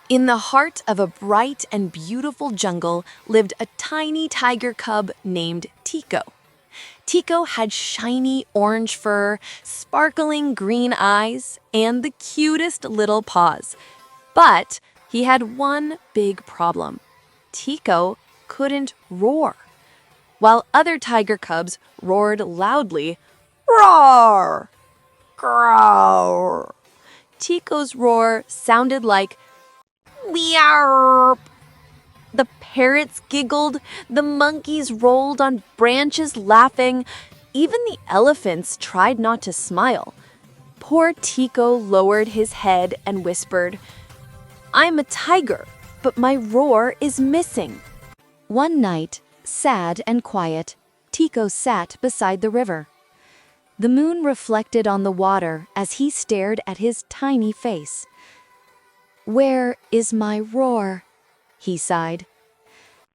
In the heart of a bright and beautiful jungle lived a tiny tiger cub named Tiko. Tiko had shiny orange fur, sparkling green eyes, and the cutest little paws. But he had one big problem. Tiko couldn't roar. While other tiger cubs roared loudly, roar, growl. Tiko's roar sounded like meow. The parrots giggled, the monkeys rolled on branches laughing, even the elephants tried not to smile. Poor Tiko lowered his head and whispered, "I'm a tiger, but my roar is missing." One night, sad and quiet, Tiko sat beside the river. The moon reflected on the water as he stared at his tiny face. "Where is my roar?" he sighed.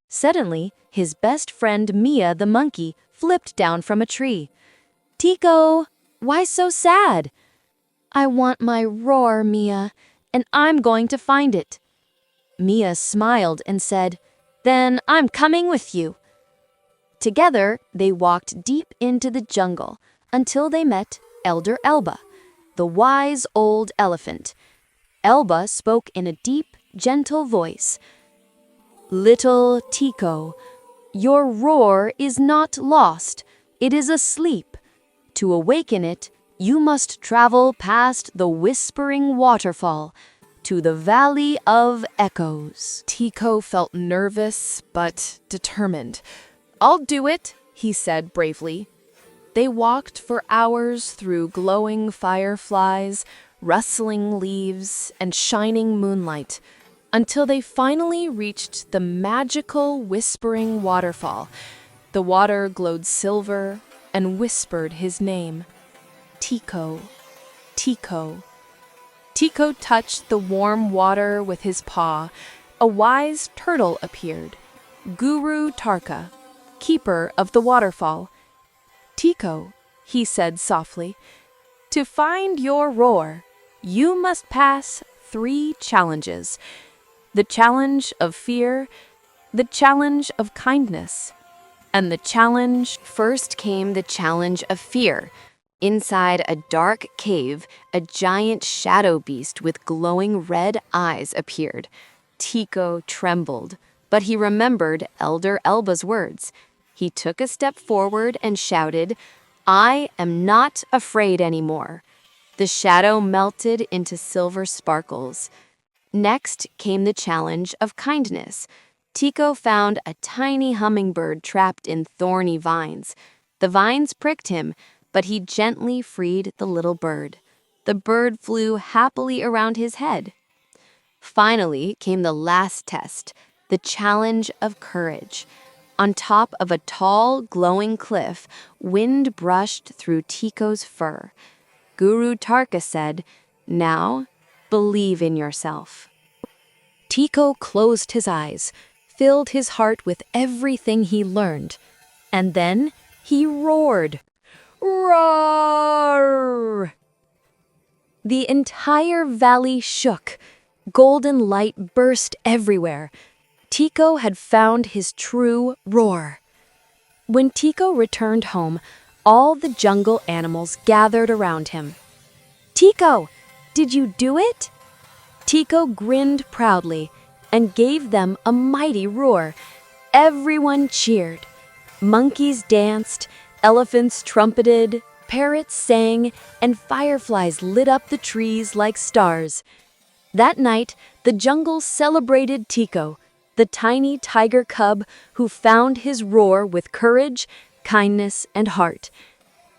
Suddenly, his best friend Mia the monkey flipped down from a tree. "Tiko, why so sad?" "I want my roar, Mia, and I'm going to find it." Mia smiled and said, "Then I'm coming with you." Together, they walked deep into the jungle until they met Elder Elba, the wise old elephant. Elba spoke in a deep, gentle voice. "Little Tiko, your roar is not lost, it is asleep. To awaken it, you must travel past the whispering waterfall to the Valley of Echoes." Tiko felt nervous but determined. "I'll do it," he said bravely. They walked for hours through glowing fireflies, rustling leaves, and shining moonlight, until they finally reached the magical whispering waterfall. The water glowed silver and whispered his name. Tiko, Tiko. Tiko touched the warm water with his paw. A wise turtle appeared, Guru Tarka, keeper of the waterfall. "Tiko," he said softly, "to find your roar, you must pass 3 challenges. The challenge of fear, the challenge of kindness, and the challenge." First came the challenge of fear. Inside a dark cave, a giant shadow beast with glowing red eyes appeared. Tiko trembled, but he remembered Elder Elba's words. He took a step forward and shouted, "I am not afraid anymore." The shadow melted into silver sparkles. Next came the challenge of kindness. Tiko found a tiny hummingbird trapped in thorny vines. The vines pricked him, but he gently freed the little bird. The bird flew happily around his head. Finally came the last test, the challenge of courage. On top of a tall, glowing cliff, wind brushed through Tiko's fur. Guru Tarka said, "Now, believe in yourself." Tiko closed his eyes, filled his heart with everything he learned, and then he roared. Roar! The entire valley shook. Golden light burst everywhere. Tiko had found his true roar. When Tiko returned home, all the jungle animals gathered around him. "Tiko, did you do it?" Tiko grinned proudly and gave them a mighty roar. Everyone cheered. Monkeys danced, elephants trumpeted, parrots sang, and fireflies lit up the trees like stars. That night, the jungle celebrated Tiko, the tiny tiger cub who found his roar with courage, kindness, and heart.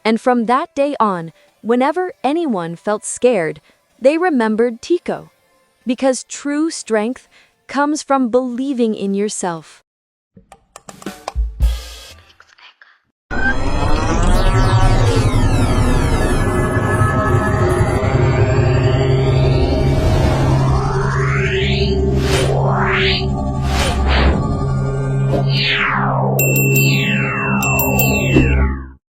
And from that day on, whenever anyone felt scared, they remembered Tiko. Because true strength comes from believing in yourself.